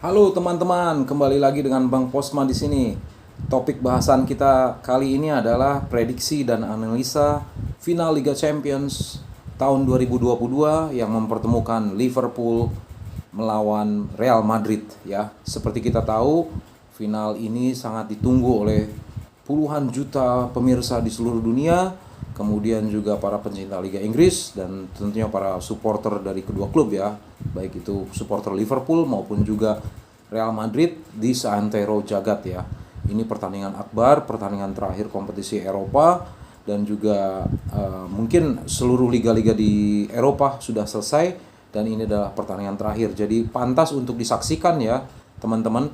Halo teman-teman, kembali lagi dengan Bang Posma di sini. Topik bahasan kita kali ini adalah prediksi dan analisa final Liga Champions tahun 2022 yang mempertemukan Liverpool melawan Real Madrid ya. Seperti kita tahu, final ini sangat ditunggu oleh puluhan juta pemirsa di seluruh dunia, kemudian juga para pencinta Liga Inggris dan tentunya para supporter dari kedua klub ya, baik itu supporter Liverpool maupun juga Real Madrid di seantero jagat ya. Ini pertandingan akbar, pertandingan terakhir kompetisi Eropa dan juga mungkin seluruh liga-liga di Eropa sudah selesai dan ini adalah pertandingan terakhir. Jadi pantas untuk disaksikan ya teman-teman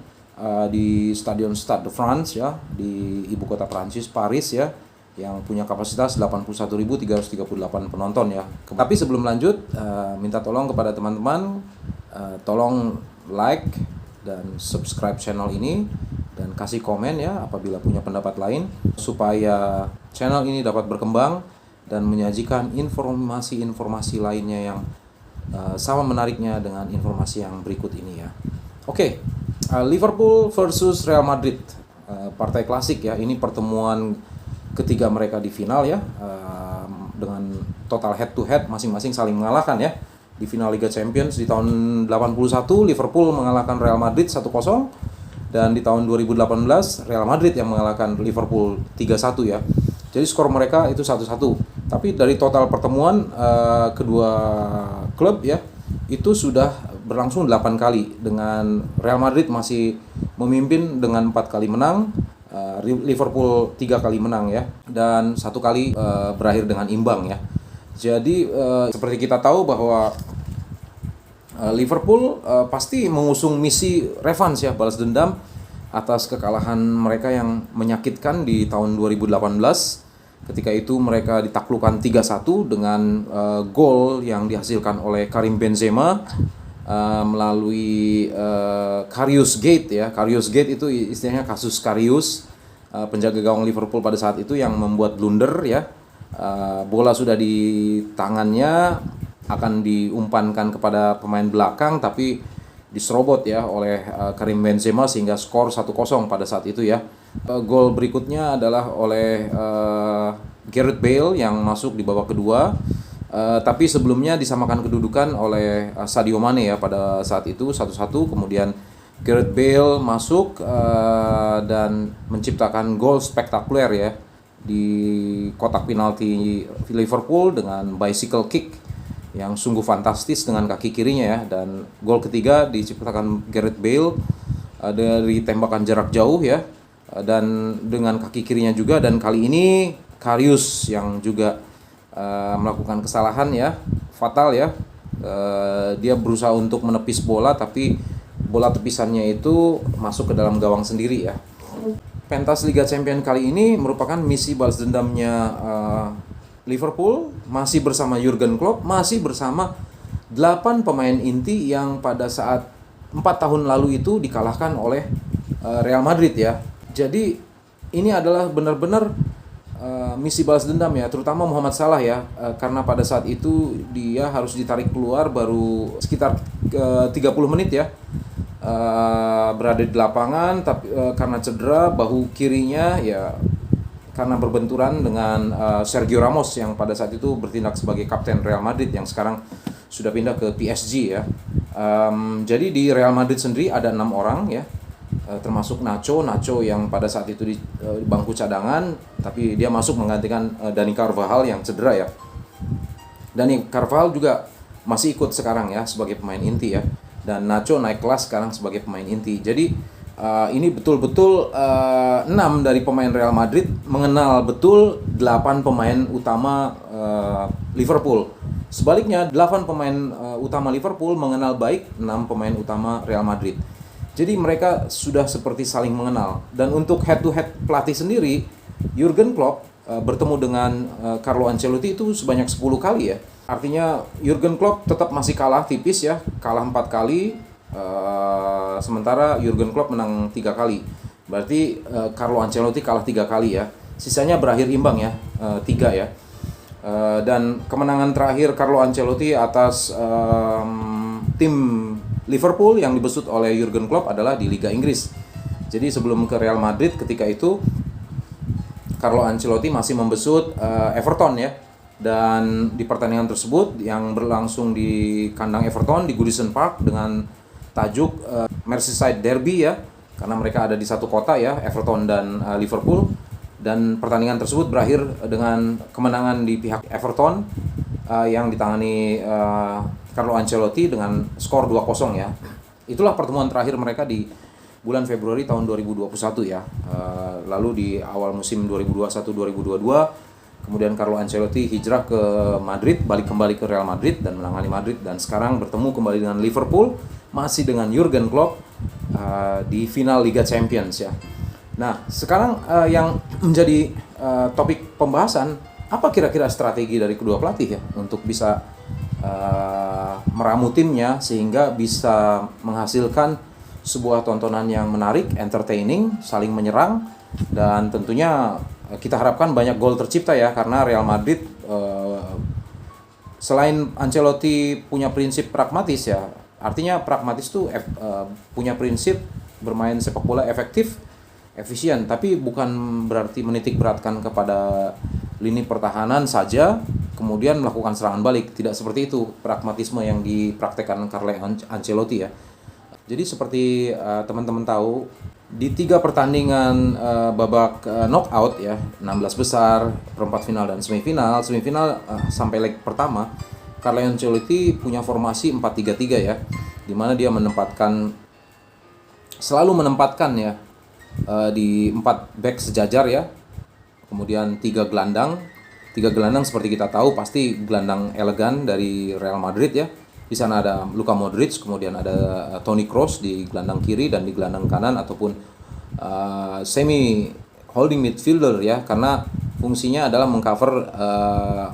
di Stadion Stade de France ya di ibu kota Prancis, Paris ya, yang punya kapasitas 81.338 penonton ya. Tapi sebelum lanjut, minta tolong kepada teman-teman, tolong like dan subscribe channel ini dan kasih komen ya apabila punya pendapat lain supaya channel ini dapat berkembang dan menyajikan informasi-informasi lainnya yang sama menariknya dengan informasi yang berikut ini ya. Oke, Liverpool versus Real Madrid, partai klasik ya. Ini pertemuan ketiga mereka di final ya, dengan total head to head masing-masing saling mengalahkan ya. Di final Liga Champions di tahun 81 Liverpool mengalahkan Real Madrid 1-0 dan di tahun 2018 Real Madrid yang mengalahkan Liverpool 3-1 ya. Jadi skor mereka itu 1-1. Tapi dari total pertemuan kedua klub ya itu sudah berlangsung 8 kali, dengan Real Madrid masih memimpin dengan 4 kali menang, Liverpool 3 kali menang ya, dan 1 kali berakhir dengan imbang ya. Jadi seperti kita tahu bahwa Liverpool pasti mengusung misi revanche ya, balas dendam atas kekalahan mereka yang menyakitkan di tahun 2018. Ketika itu mereka ditaklukkan 3-1 dengan gol yang dihasilkan oleh Karim Benzema melalui Karius Gate ya. Karius Gate itu istilahnya kasus Karius, penjaga gawang Liverpool pada saat itu yang membuat blunder ya. Bola sudah di tangannya, akan diumpankan kepada pemain belakang tapi diserobot ya oleh Karim Benzema sehingga skor 1-0 pada saat itu ya. Gol berikutnya adalah oleh Gareth Bale yang masuk di babak kedua. Tapi sebelumnya disamakan kedudukan oleh Sadio Mane ya pada saat itu 1-1. Kemudian Gareth Bale masuk dan menciptakan gol spektakuler ya di kotak penalti Liverpool dengan bicycle kick yang sungguh fantastis dengan kaki kirinya ya. Dan gol ketiga diciptakan Gareth Bale dari tembakan jarak jauh ya, dan dengan kaki kirinya juga. Dan kali ini Karius yang juga melakukan kesalahan ya, fatal ya. Dia berusaha untuk menepis bola tapi bola tepisannya itu masuk ke dalam gawang sendiri ya. Pentas Liga Champions kali ini merupakan misi balas dendamnya Liverpool, masih bersama Jurgen Klopp, masih bersama 8 pemain inti yang pada saat 4 tahun lalu itu dikalahkan oleh Real Madrid ya. Jadi ini adalah benar-benar misi balas dendam ya, terutama Mohamed Salah ya, karena pada saat itu dia harus ditarik keluar baru sekitar 30 menit ya, berada di lapangan tapi karena cedera bahu kirinya ya, karena berbenturan dengan Sergio Ramos yang pada saat itu bertindak sebagai kapten Real Madrid yang sekarang sudah pindah ke PSG ya. Jadi di Real Madrid sendiri ada 6 orang ya, termasuk Nacho yang pada saat itu di bangku cadangan, tapi dia masuk menggantikan Dani Carvajal yang cedera ya. Dani Carvajal juga masih ikut sekarang ya sebagai pemain inti ya, dan Nacho naik kelas sekarang sebagai pemain inti. Jadi ini betul-betul 6 dari pemain Real Madrid mengenal betul 8 pemain utama Liverpool. Sebaliknya 8 pemain utama Liverpool mengenal baik 6 pemain utama Real Madrid. Jadi mereka sudah seperti saling mengenal. Dan untuk head to head pelatih sendiri, Jurgen Klopp bertemu dengan Carlo Ancelotti itu sebanyak 10 kali ya. Artinya Jurgen Klopp tetap masih kalah tipis ya, kalah 4 kali. Sementara Jurgen Klopp menang 3 kali. Berarti Carlo Ancelotti kalah 3 kali ya. Sisanya berakhir imbang ya, 3 ya. Dan kemenangan terakhir Carlo Ancelotti atas tim Liverpool yang dibesut oleh Jurgen Klopp adalah di Liga Inggris. Jadi sebelum ke Real Madrid ketika itu Carlo Ancelotti masih membesut Everton ya. Dan di pertandingan tersebut yang berlangsung di kandang Everton di Goodison Park dengan tajuk Merseyside Derby ya, karena mereka ada di satu kota ya, Everton dan Liverpool. Dan pertandingan tersebut berakhir dengan kemenangan di pihak Everton yang ditangani Carlo Ancelotti dengan skor 2-0 ya. Itulah pertemuan terakhir mereka di bulan Februari tahun 2021 ya. Lalu di awal musim 2021-2022 kemudian Carlo Ancelotti hijrah ke Madrid, balik kembali ke Real Madrid dan menangani Madrid, dan sekarang bertemu kembali dengan Liverpool masih dengan Jurgen Klopp di final Liga Champions ya. Nah, sekarang yang menjadi topik pembahasan, apa kira-kira strategi dari kedua pelatih ya untuk bisa meramu timnya sehingga bisa menghasilkan sebuah tontonan yang menarik, entertaining, saling menyerang, dan tentunya kita harapkan banyak gol tercipta ya, karena Real Madrid selain Ancelotti punya prinsip pragmatis ya, artinya pragmatis tuh punya prinsip bermain sepak bola efektif, efisien, tapi bukan berarti menitik beratkan kepada lini pertahanan saja kemudian melakukan serangan balik. Tidak seperti itu pragmatisme yang dipraktekkan Carlo Ancelotti ya. Jadi seperti teman-teman tahu, di 3 pertandingan babak knockout ya, 16 besar, perempat final dan semifinal sampai leg pertama, Carlo Ancelotti punya formasi 4-3-3 ya, di mana dia selalu menempatkan ya di 4 back sejajar ya, kemudian 3 gelandang seperti kita tahu pasti gelandang elegan dari Real Madrid ya. Di sana ada Luka Modric, kemudian ada Toni Kroos di gelandang kiri, dan di gelandang kanan ataupun semi holding midfielder ya, karena fungsinya adalah mengcover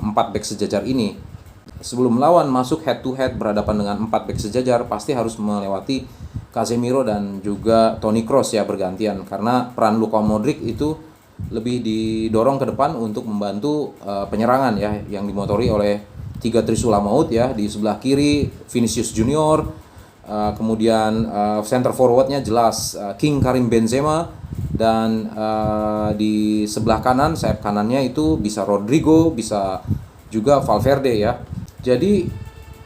4 back sejajar ini. Sebelum lawan masuk head to head berhadapan dengan 4 back sejajar, pasti harus melewati Casemiro dan juga Toni Kroos ya bergantian, karena peran Luka Modric itu lebih didorong ke depan untuk membantu penyerangan ya, yang dimotori oleh 3 Trisula Maut ya. Di sebelah kiri Vinicius Junior, kemudian center forwardnya jelas King Karim Benzema, dan di sebelah kanan, sayap kanannya itu bisa Rodrigo, bisa juga Valverde ya. Jadi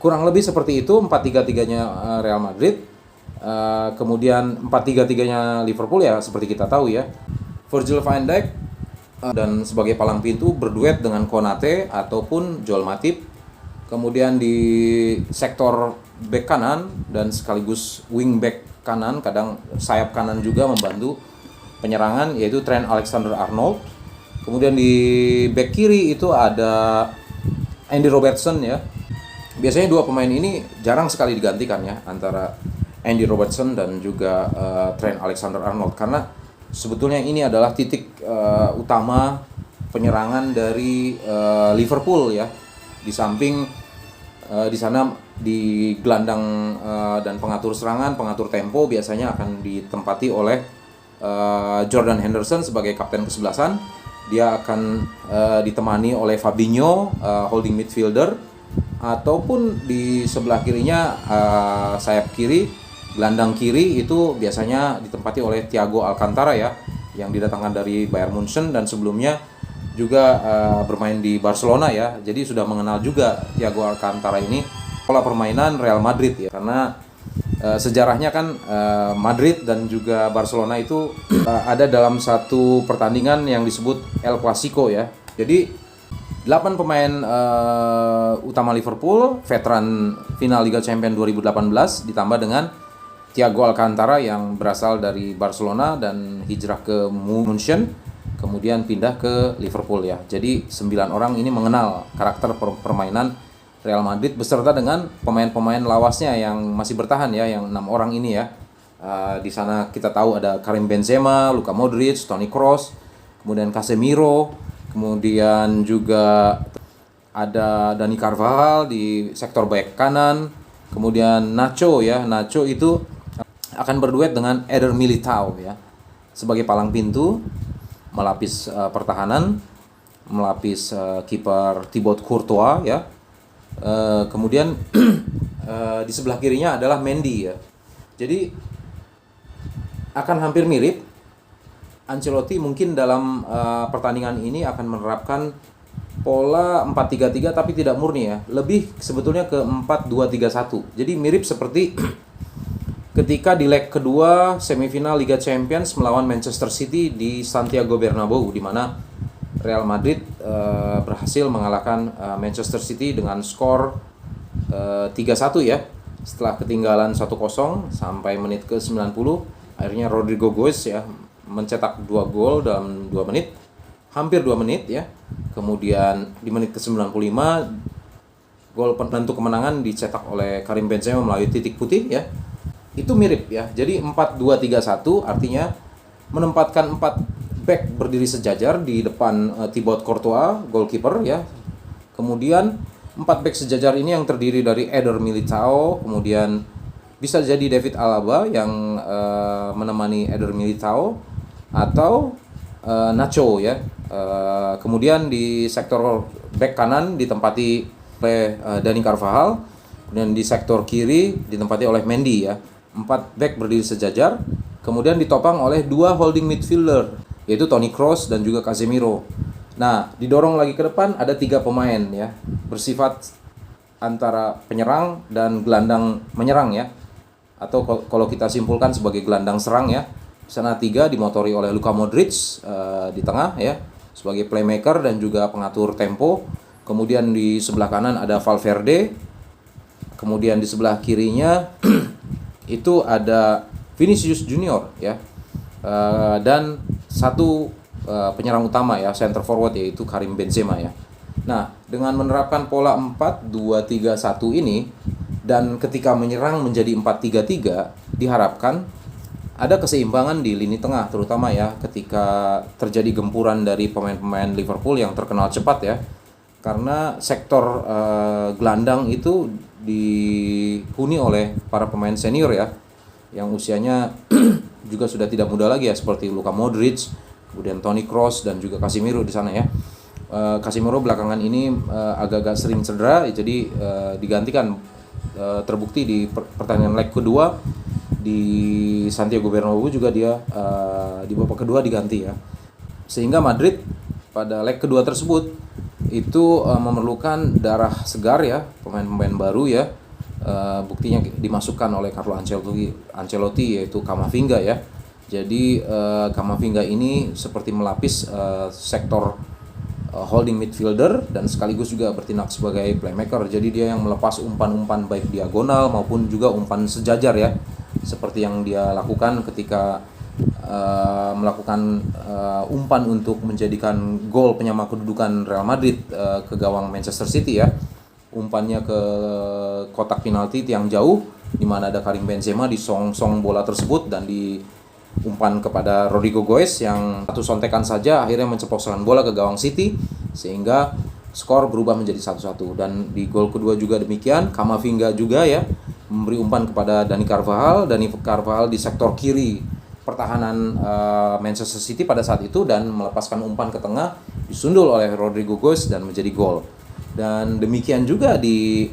kurang lebih seperti itu 4-3-3-nya Real Madrid. Kemudian 4-3-3-nya Liverpool ya seperti kita tahu ya. Virgil van Dijk dan sebagai palang pintu berduet dengan Konate ataupun Joel Matip. Kemudian di sektor back kanan dan sekaligus wing back kanan, kadang sayap kanan juga membantu penyerangan, yaitu Trent Alexander-Arnold. Kemudian di back kiri itu ada Andy Robertson ya. Biasanya 2 pemain ini jarang sekali digantikan ya, antara Andy Robertson dan juga Trent Alexander-Arnold, karena sebetulnya ini adalah titik utama penyerangan dari Liverpool ya. Di samping di sana di gelandang dan pengatur serangan, pengatur tempo biasanya akan ditempati oleh Jordan Henderson sebagai kapten kesebelasan. Dia akan ditemani oleh Fabinho, holding midfielder, ataupun di sebelah kirinya sayap kiri, gelandang kiri itu biasanya ditempati oleh Thiago Alcantara ya, yang didatangkan dari Bayern Munchen dan sebelumnya juga bermain di Barcelona ya. Jadi sudah mengenal juga Thiago Alcantara ini pola permainan Real Madrid ya, karena sejarahnya kan Madrid dan juga Barcelona itu ada dalam satu pertandingan yang disebut El Clasico ya. Jadi 8 pemain utama Liverpool, veteran final Liga Champions 2018, ditambah dengan Thiago Alcantara yang berasal dari Barcelona dan hijrah ke Munchen, kemudian pindah ke Liverpool ya. Jadi 9 orang ini mengenal karakter permainan Real Madrid beserta dengan pemain-pemain lawasnya yang masih bertahan ya, yang 6 orang ini ya. Di sana kita tahu ada Karim Benzema, Luka Modric, Toni Kroos, kemudian Casemiro, kemudian juga ada Dani Carvajal di sektor back kanan, kemudian Nacho ya. Nacho itu akan berduet dengan Eder Militao ya sebagai palang pintu, melapis pertahanan, melapis kiper Thibaut Courtois ya. Kemudian di sebelah kirinya adalah Mendy ya. Jadi akan hampir mirip. Ancelotti mungkin dalam pertandingan ini akan menerapkan pola 4-3-3 tapi tidak murni ya. Lebih sebetulnya ke 4-2-3-1. Jadi mirip seperti ketika di leg kedua semifinal Liga Champions melawan Manchester City di Santiago Bernabeu, di mana Real Madrid berhasil mengalahkan Manchester City dengan skor 3-1 ya. Setelah ketinggalan 1-0 sampai menit ke 90, akhirnya Rodrigo Goes ya mencetak 2 gol dalam 2 menit, hampir 2 menit ya. Kemudian di menit ke 95 gol penentu kemenangan dicetak oleh Karim Benzema melalui titik putih ya. Itu mirip ya. Jadi 4-2-3-1 artinya menempatkan 4 back berdiri sejajar di depan Thibaut Courtois, goalkeeper ya. Kemudian 4 back sejajar ini yang terdiri dari Eder Militao, kemudian bisa jadi David Alaba yang menemani Eder Militao atau Nacho ya. Kemudian di sektor back kanan ditempati oleh Dani Carvajal, kemudian di sektor kiri ditempati oleh Mendy ya. 4 back berdiri sejajar, kemudian ditopang oleh 2 holding midfielder yaitu Toni Kroos dan juga Casemiro. Nah, didorong lagi ke depan ada 3 pemain ya, bersifat antara penyerang dan gelandang menyerang ya. Atau kalau kita simpulkan sebagai gelandang serang ya. Sana 3 dimotori oleh Luka Modric di tengah ya, sebagai playmaker dan juga pengatur tempo. Kemudian di sebelah kanan ada Valverde. Kemudian di sebelah kirinya itu ada Vinicius Junior ya. Dan satu penyerang utama ya, center forward, yaitu Karim Benzema ya. Nah, dengan menerapkan pola 4-2-3-1 ini dan ketika menyerang menjadi 4-3-3, diharapkan ada keseimbangan di lini tengah, terutama ya ketika terjadi gempuran dari pemain-pemain Liverpool yang terkenal cepat ya. Karena sektor gelandang itu dihuni oleh para pemain senior ya, yang usianya juga sudah tidak muda lagi ya, seperti Luka Modric, kemudian Toni Kroos dan juga Casemiro di sana ya. Casemiro belakangan ini agak-agak sering cedera, jadi digantikan, terbukti di pertandingan leg kedua di Santiago Bernabeu juga dia di babak kedua diganti ya. Sehingga Madrid pada leg kedua tersebut itu memerlukan darah segar ya, pemain-pemain baru ya. Buktinya dimasukkan oleh Carlo Ancelotti yaitu Camavinga ya. Jadi Camavinga ini seperti melapis sektor holding midfielder dan sekaligus juga bertindak sebagai playmaker. Jadi dia yang melepas umpan-umpan baik diagonal maupun juga umpan sejajar ya, seperti yang dia lakukan ketika melakukan umpan untuk menjadikan gol penyama kedudukan Real Madrid ke gawang Manchester City ya. Umpannya ke kotak penalti tiang jauh, di mana ada Karim Benzema disong-song bola tersebut dan umpan kepada Rodrigo Goes yang satu sontekan saja akhirnya menceplokkan bola ke gawang City sehingga skor berubah menjadi 1-1. Dan di gol kedua juga demikian, Camavinga juga ya memberi umpan kepada Dani Carvajal di sektor kiri pertahanan Manchester City pada saat itu dan melepaskan umpan ke tengah, disundul oleh Rodrigo Goes dan menjadi gol. Dan demikian juga di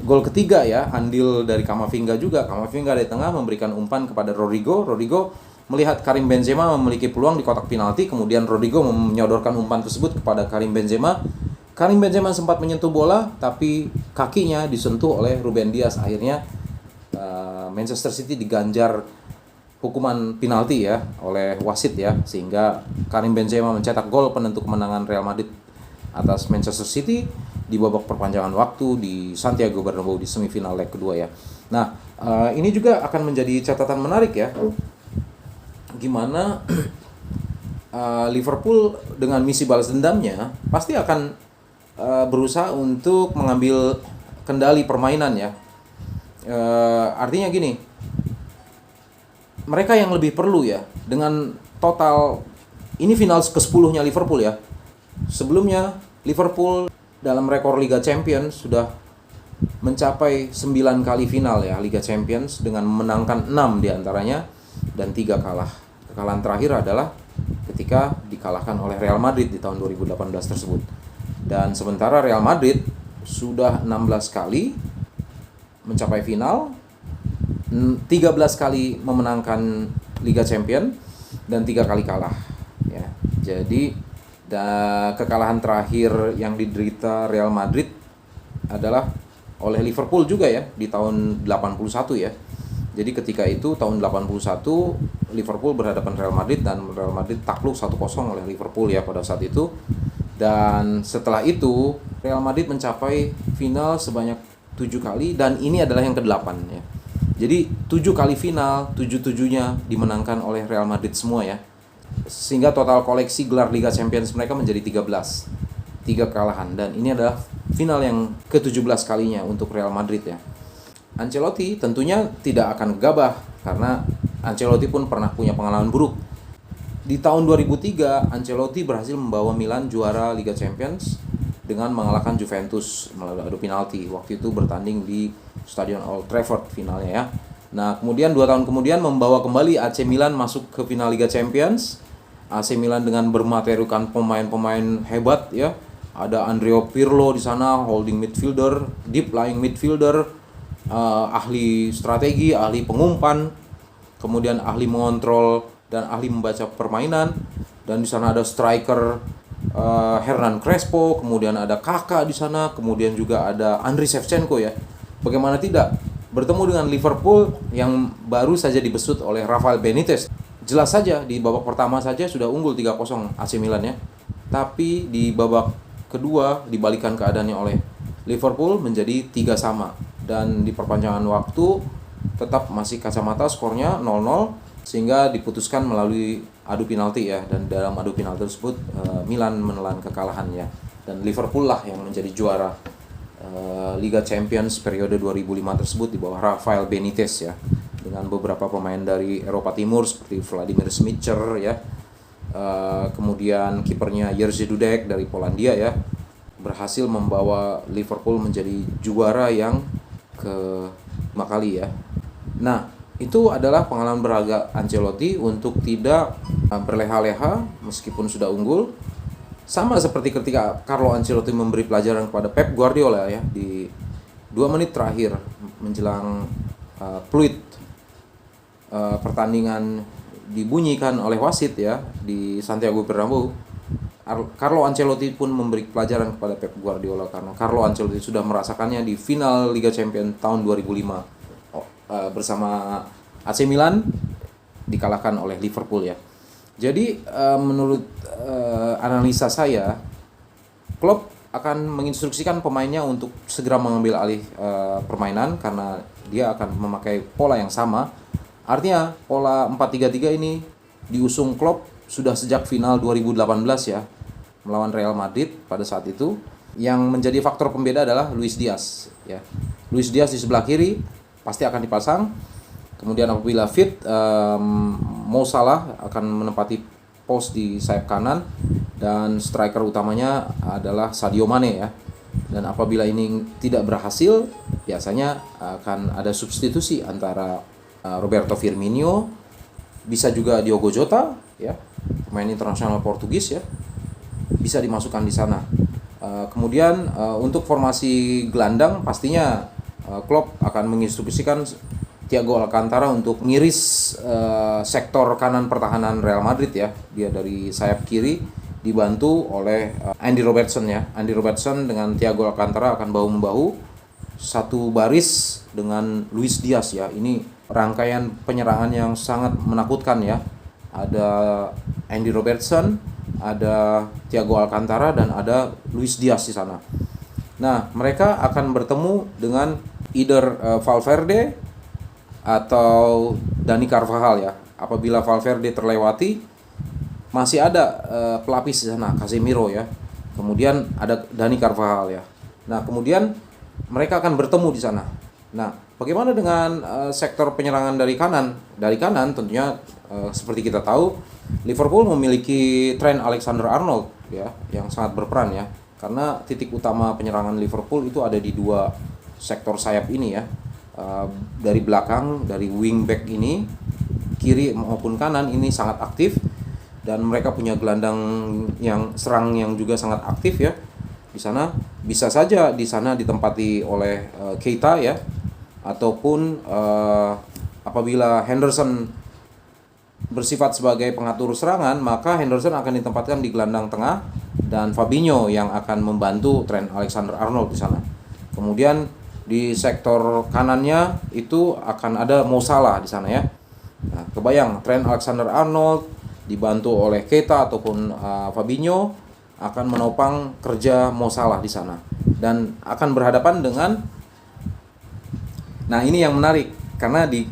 gol ketiga ya, andil dari Camavinga juga. Camavinga dari tengah memberikan umpan kepada Rodrigo. Rodrigo melihat Karim Benzema memiliki peluang di kotak penalti, kemudian Rodrigo menyodorkan umpan tersebut kepada Karim Benzema. Karim Benzema sempat menyentuh bola, tapi kakinya disentuh oleh Ruben Dias. Akhirnya Manchester City diganjar hukuman penalti ya oleh wasit ya, sehingga Karim Benzema mencetak gol penentu kemenangan Real Madrid atas Manchester City di babak perpanjangan waktu di Santiago Bernabeu di semifinal leg kedua ya. Nah, ini juga akan menjadi catatan menarik ya. Gimana Liverpool dengan misi balas dendamnya pasti akan berusaha untuk mengambil kendali permainan ya. Artinya gini, mereka yang lebih perlu ya, dengan total ini final ke-10-nya Liverpool ya. Sebelumnya Liverpool dalam rekor Liga Champions sudah mencapai 9 kali final ya Liga Champions dengan memenangkan 6 diantaranya dan 3 kalah. Kekalahan terakhir adalah ketika dikalahkan oleh Real Madrid di tahun 2018 tersebut. Dan sementara Real Madrid sudah 16 kali mencapai final, 13 kali memenangkan Liga Champion dan 3 kali kalah ya. Jadi kekalahan terakhir yang diderita Real Madrid adalah oleh Liverpool juga ya di tahun 81 ya. Jadi ketika itu tahun 81 Liverpool berhadapan Real Madrid dan Real Madrid takluk 1-0 oleh Liverpool ya pada saat itu. Dan setelah itu Real Madrid mencapai final sebanyak 7 kali dan ini adalah yang ke-8 ya. Jadi 7 kali final, 7-7-nya dimenangkan oleh Real Madrid semua ya. Sehingga total koleksi gelar Liga Champions mereka menjadi 13. 3 kekalahan dan ini adalah final yang ke-17 kalinya untuk Real Madrid ya. Ancelotti tentunya tidak akan gegabah karena Ancelotti pun pernah punya pengalaman buruk. Di tahun 2003, Ancelotti berhasil membawa Milan juara Liga Champions dengan mengalahkan Juventus melalui adu penalti. Waktu itu bertanding di Stadion Old Trafford finalnya ya. Nah, kemudian 2 tahun kemudian membawa kembali AC Milan masuk ke final Liga Champions. AC Milan dengan bermaterialkan pemain-pemain hebat ya. Ada Andrea Pirlo di sana, holding midfielder, deep lying midfielder, ahli strategi, ahli pengumpan, kemudian ahli mengontrol dan ahli membaca permainan. Dan di sana ada striker Hernan Crespo, kemudian ada Kakak di sana, kemudian juga ada Andriy Shevchenko ya. Bagaimana tidak bertemu dengan Liverpool yang baru saja dibesut oleh Rafael Benitez. Jelas saja di babak pertama saja sudah unggul 3-0 AC Milan ya. Tapi di babak kedua dibalikan keadaannya oleh Liverpool menjadi 3-3 dan di perpanjangan waktu tetap masih kacamata skornya 0-0 sehingga diputuskan melalui adu penalti ya, dan dalam adu penalti tersebut Milan menelan kekalahan ya, dan Liverpool lah yang menjadi juara Liga Champions periode 2005 tersebut di bawah Rafael Benitez ya, dengan beberapa pemain dari Eropa Timur seperti Vladimir Smicer ya. Kemudian kipernya Jerzy Dudek dari Polandia ya, berhasil membawa Liverpool menjadi juara yang ke-5 kali ya. Nah, itu adalah pengalaman berharga Ancelotti untuk tidak berleha-leha meskipun sudah unggul. Sama seperti ketika Carlo Ancelotti memberi pelajaran kepada Pep Guardiola ya di 2 menit terakhir menjelang peluit pertandingan dibunyikan oleh wasit ya di Santiago Bernabeu. Carlo Ancelotti pun memberi pelajaran kepada Pep Guardiola karena Carlo Ancelotti sudah merasakannya di final Liga Champions tahun 2005 bersama AC Milan dikalahkan oleh Liverpool ya. Jadi menurut analisa saya, Klopp akan menginstruksikan pemainnya untuk segera mengambil alih permainan karena dia akan memakai pola yang sama. Artinya pola 4-3-3 ini diusung Klopp sudah sejak final 2018 ya, melawan Real Madrid pada saat itu. Yang menjadi faktor pembeda adalah Luis Diaz ya. Luis Diaz di sebelah kiri pasti akan dipasang. Kemudian apabila fit, Mo Salah akan menempati pos di sayap kanan dan striker utamanya adalah Sadio Mane ya. Dan apabila ini tidak berhasil, biasanya akan ada substitusi antara Roberto Firmino, bisa juga Diogo Jota ya, pemain internasional Portugis ya, bisa dimasukkan di sana. Kemudian untuk formasi gelandang pastinya Klopp akan menginstruksikan Thiago Alcantara untuk ngiris sektor kanan pertahanan Real Madrid ya. Dia dari sayap kiri dibantu oleh Andy Robertson ya. Andy Robertson dengan Thiago Alcantara akan bahu-membahu satu baris dengan Luis Diaz ya. Ini rangkaian penyerangan yang sangat menakutkan ya. Ada Andy Robertson, ada Thiago Alcantara dan ada Luis Diaz di sana. Nah, mereka akan bertemu dengan either Valverde atau Dani Carvajal ya. Apabila Valverde terlewati, masih ada pelapis di sana, Casemiro ya. Kemudian ada Dani Carvajal ya. Nah, kemudian mereka akan bertemu di sana. Nah, bagaimana dengan sektor penyerangan dari kanan? Dari kanan tentunya seperti kita tahu, Liverpool memiliki Trent Alexander-Arnold ya, yang sangat berperan ya. Karena titik utama penyerangan Liverpool itu ada di 2 sektor sayap ini ya. Dari belakang, dari wingback ini, kiri maupun kanan ini sangat aktif, dan mereka punya gelandang yang serang yang juga sangat aktif ya. Di sana bisa saja di sana ditempati oleh Keita ya. ataupun apabila Henderson bersifat sebagai pengatur serangan, maka Henderson akan ditempatkan di gelandang tengah dan Fabinho yang akan membantu Trent Alexander-Arnold di sana. Kemudian di sektor kanannya itu akan ada Mo Salah di sana ya. Nah, kebayang Trent Alexander-Arnold dibantu oleh Keita ataupun Fabinho akan menopang kerja Mo Salah di sana dan akan berhadapan dengan, nah ini yang menarik karena di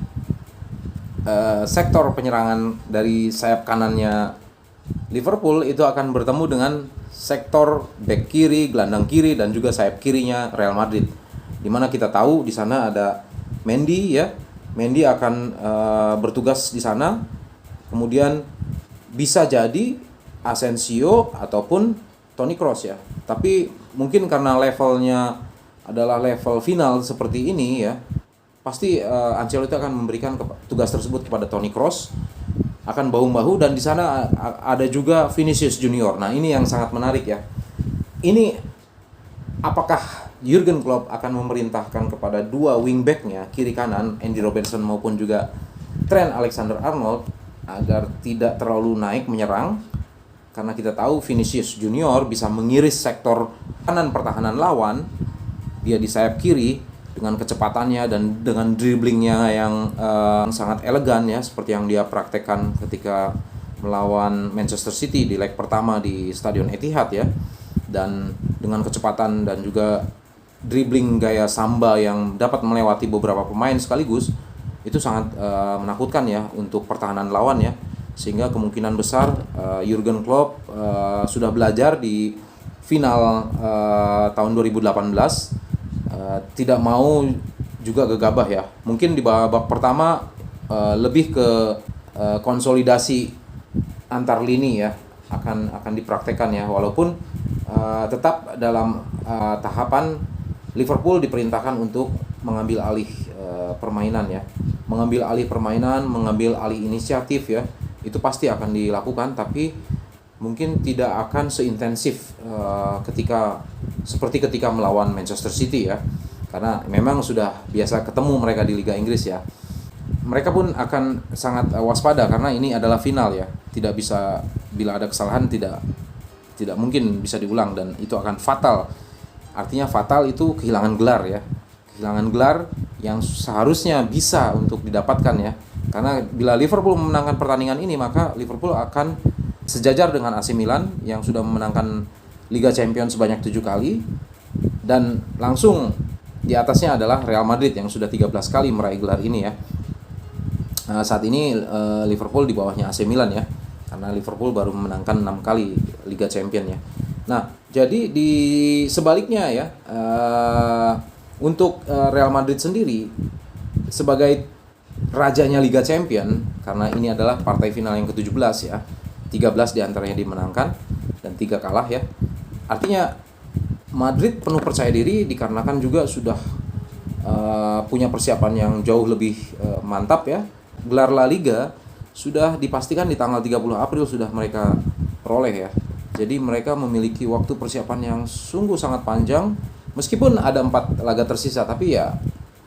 sektor penyerangan dari sayap kanannya Liverpool itu akan bertemu dengan sektor back kiri, gelandang kiri dan juga sayap kirinya Real Madrid. Dimana kita tahu di sana ada Mendy ya. Mendy akan bertugas di sana. Kemudian bisa jadi Asensio ataupun Toni Kroos ya. Tapi mungkin karena levelnya adalah level final seperti ini ya, pasti Ancelotti akan memberikan tugas tersebut kepada Toni Kroos, akan bahu-bahu, dan di sana ada juga Vinicius Junior. Nah, ini yang sangat menarik ya. Ini apakah Jurgen Klopp akan memerintahkan kepada dua wingbacknya kiri kanan Andy Robertson maupun juga Trent Alexander-Arnold agar tidak terlalu naik menyerang, karena kita tahu Vinicius Junior bisa mengiris sektor kanan pertahanan lawan, dia di sayap kiri dengan kecepatannya dan dengan dribblingnya yang sangat elegan ya, seperti yang dia praktekkan ketika melawan Manchester City di leg pertama di Stadion Etihad ya. Dan dengan kecepatan dan juga dribbling gaya Samba yang dapat melewati beberapa pemain sekaligus, itu sangat menakutkan ya untuk pertahanan lawan ya. Sehingga kemungkinan besar Jurgen Klopp sudah belajar di final tahun 2018, tidak mau juga gegabah ya. Mungkin di babak pertama lebih ke konsolidasi antar lini ya akan dipraktekkan ya, walaupun tetap dalam tahapan Liverpool diperintahkan untuk mengambil alih permainan ya, mengambil alih permainan, mengambil alih inisiatif ya, itu pasti akan dilakukan, tapi mungkin tidak akan seintensif seperti ketika melawan Manchester City ya, karena memang sudah biasa ketemu mereka di Liga Inggris ya. Mereka pun akan sangat waspada karena ini adalah final ya, tidak bisa, bila ada kesalahan tidak mungkin bisa diulang dan itu akan fatal. Artinya fatal itu kehilangan gelar ya, kehilangan gelar yang seharusnya bisa untuk didapatkan ya, karena bila Liverpool memenangkan pertandingan ini maka Liverpool akan sejajar dengan AC Milan yang sudah memenangkan Liga Champions sebanyak 7 kali, dan langsung di atasnya adalah Real Madrid yang sudah 13 kali meraih gelar ini ya. Saat ini Liverpool di bawahnya AC Milan ya, karena Liverpool baru memenangkan 6 kali Liga Champions ya. Nah, jadi di sebaliknya ya, untuk Real Madrid sendiri sebagai rajanya Liga Champions, karena ini adalah partai final yang ke-17 ya, 13 diantaranya dimenangkan dan 3 kalah ya. Artinya Madrid penuh percaya diri dikarenakan juga sudah punya persiapan yang jauh lebih mantap ya. Gelar La Liga sudah dipastikan di tanggal 30 April sudah mereka peroleh ya. Jadi mereka memiliki waktu persiapan yang sungguh sangat panjang. Meskipun ada 4 laga tersisa, tapi ya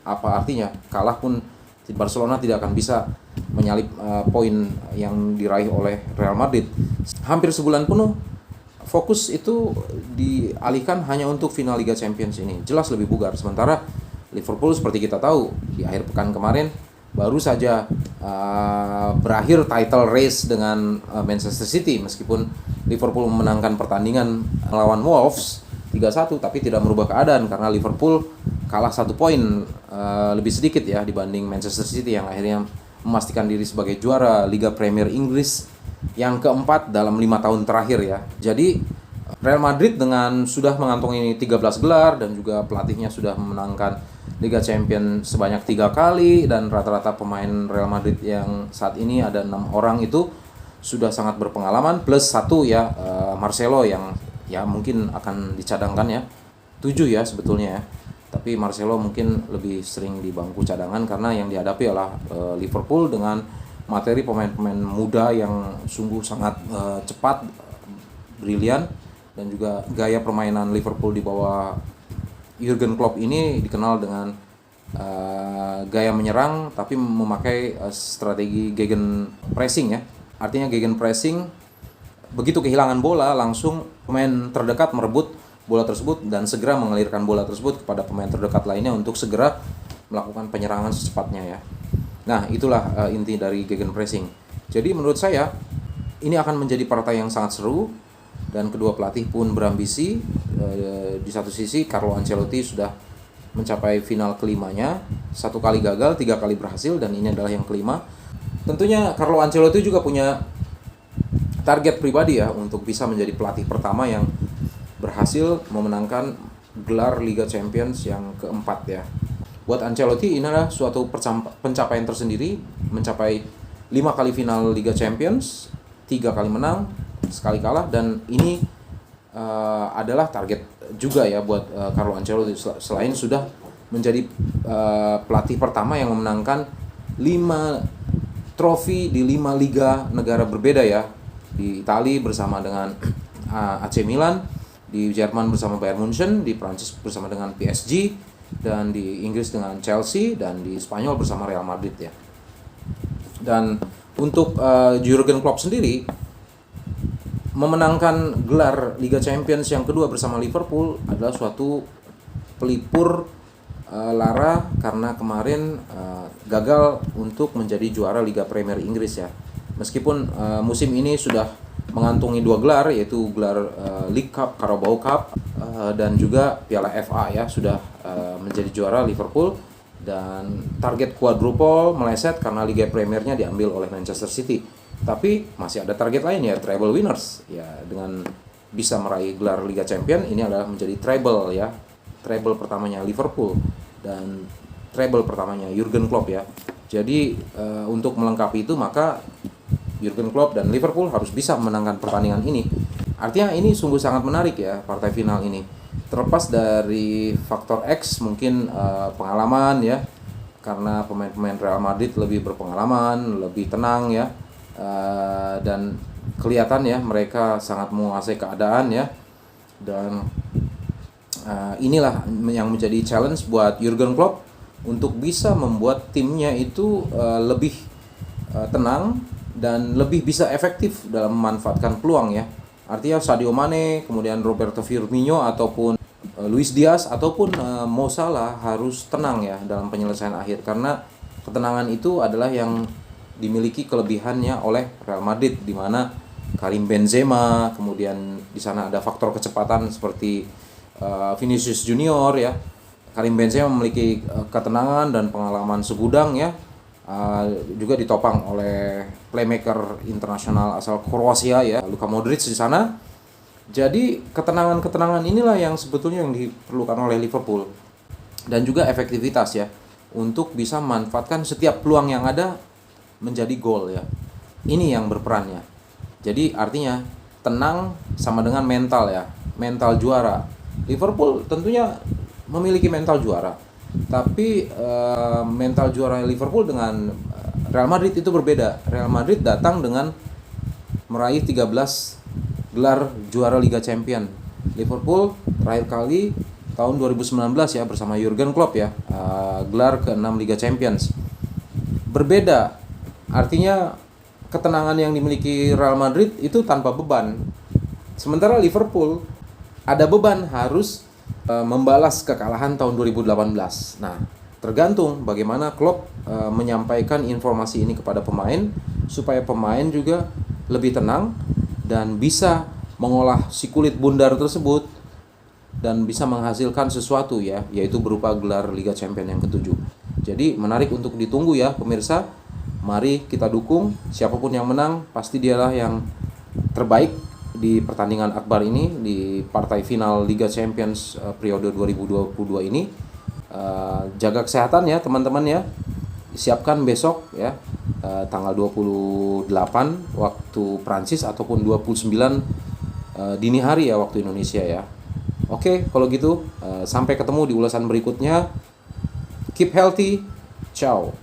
apa artinya, kalah pun Barcelona tidak akan bisa menyalip poin yang diraih oleh Real Madrid. Hampir sebulan penuh fokus itu dialihkan hanya untuk final Liga Champions ini. Jelas lebih bugar. Sementara Liverpool seperti kita tahu di akhir pekan kemarin baru saja berakhir title race dengan Manchester City, meskipun Liverpool memenangkan pertandingan melawan Wolves 3-1, tapi tidak merubah keadaan karena Liverpool kalah 1 poin lebih sedikit ya dibanding Manchester City yang akhirnya memastikan diri sebagai juara Liga Premier Inggris yang keempat dalam 5 tahun terakhir ya. Jadi Real Madrid dengan sudah mengantongi 13 gelar dan juga pelatihnya sudah memenangkan Liga Champions sebanyak 3 kali, dan rata-rata pemain Real Madrid yang saat ini ada 6 orang itu sudah sangat berpengalaman, plus 1 ya Marcelo yang ya mungkin akan dicadangkan ya, 7 ya sebetulnya ya, tapi Marcelo mungkin lebih sering di bangku cadangan karena yang dihadapi adalah Liverpool dengan materi pemain-pemain muda yang sungguh sangat cepat, brilian, dan juga gaya permainan Liverpool di bawah Jurgen Klopp ini dikenal dengan gaya menyerang tapi memakai strategi gegen pressing ya. Artinya gegen pressing, begitu kehilangan bola langsung pemain terdekat merebut bola tersebut dan segera mengalirkan bola tersebut kepada pemain terdekat lainnya untuk segera melakukan penyerangan secepatnya ya. Nah, itulah inti dari gegen pressing. Jadi menurut saya ini akan menjadi partai yang sangat seru dan kedua pelatih pun berambisi. Di satu sisi Carlo Ancelotti sudah mencapai final kelimanya, 1 kali gagal, 3 kali berhasil, dan ini adalah yang kelima. Tentunya Carlo Ancelotti juga punya target pribadi ya untuk bisa menjadi pelatih pertama yang berhasil memenangkan gelar Liga Champions yang keempat ya. Buat Ancelotti ini adalah suatu pencapaian tersendiri, mencapai 5 kali final Liga Champions, 3 kali menang, sekali kalah, dan ini adalah target juga ya buat Carlo Ancelotti, selain sudah menjadi pelatih pertama yang memenangkan 5 trofi di 5 liga negara berbeda ya. Di Italia bersama dengan AC Milan, di Jerman bersama Bayern Munchen, di Prancis bersama dengan PSG, dan di Inggris dengan Chelsea, dan di Spanyol bersama Real Madrid ya. Dan untuk Jurgen Klopp sendiri memenangkan gelar Liga Champions yang kedua bersama Liverpool adalah suatu pelipur lara karena kemarin gagal untuk menjadi juara Liga Premier Inggris ya. Meskipun musim ini sudah mengantungi 2 gelar, yaitu gelar League Cup, Carabao Cup, dan juga Piala FA ya, sudah menjadi juara Liverpool, dan target quadruple meleset karena Liga Premiernya diambil oleh Manchester City. Tapi masih ada target lain ya, treble winners ya, dengan bisa meraih gelar Liga Champion. Ini adalah menjadi treble ya, treble pertamanya Liverpool dan treble pertamanya Jurgen Klopp ya. Jadi untuk melengkapi itu maka Jurgen Klopp dan Liverpool harus bisa memenangkan pertandingan ini. Artinya ini sungguh sangat menarik ya partai final ini. Terlepas dari faktor X mungkin pengalaman ya, karena pemain-pemain Real Madrid lebih berpengalaman, lebih tenang ya. Dan kelihatan ya mereka sangat menguasai keadaan ya, dan inilah yang menjadi challenge buat Jurgen Klopp untuk bisa membuat timnya itu lebih tenang dan lebih bisa efektif dalam memanfaatkan peluang ya. Artinya Sadio Mane, kemudian Roberto Firmino ataupun Luis Diaz ataupun Mo Salah harus tenang ya dalam penyelesaian akhir, karena ketenangan itu adalah yang dimiliki kelebihannya oleh Real Madrid, di mana Karim Benzema, kemudian di sana ada faktor kecepatan seperti Vinicius Junior ya. Karim Benzema memiliki ketenangan dan pengalaman segudang ya, juga ditopang oleh playmaker internasional asal Kroasia ya, Luka Modric di sana. Jadi ketenangan inilah yang sebetulnya yang diperlukan oleh Liverpool, dan juga efektivitas ya untuk bisa memanfaatkan setiap peluang yang ada menjadi gol ya. Ini yang berperan ya. Jadi artinya tenang sama dengan mental ya, mental juara. Liverpool tentunya memiliki mental juara, tapi mental juara Liverpool dengan Real Madrid itu berbeda. Real Madrid datang dengan meraih 13 gelar juara Liga Champion. Liverpool terakhir kali tahun 2019 ya bersama Jurgen Klopp ya, gelar ke-6 Liga Champions. Berbeda. Artinya ketenangan yang dimiliki Real Madrid itu tanpa beban. Sementara Liverpool ada beban, harus membalas kekalahan tahun 2018. Nah, tergantung bagaimana Klopp menyampaikan informasi ini kepada pemain, supaya pemain juga lebih tenang dan bisa mengolah si kulit bundar tersebut dan bisa menghasilkan sesuatu ya, yaitu berupa gelar Liga Champions yang ke-7. Jadi menarik untuk ditunggu ya pemirsa. Mari kita dukung siapapun yang menang, pasti dialah yang terbaik di pertandingan akbar ini, di partai final Liga Champions periode 2022 ini. Jaga kesehatan ya teman-teman ya. Siapkan besok ya, tanggal 28 waktu Prancis ataupun 29 dini hari ya waktu Indonesia ya. Oke, kalau gitu sampai ketemu di ulasan berikutnya. Keep healthy. Ciao.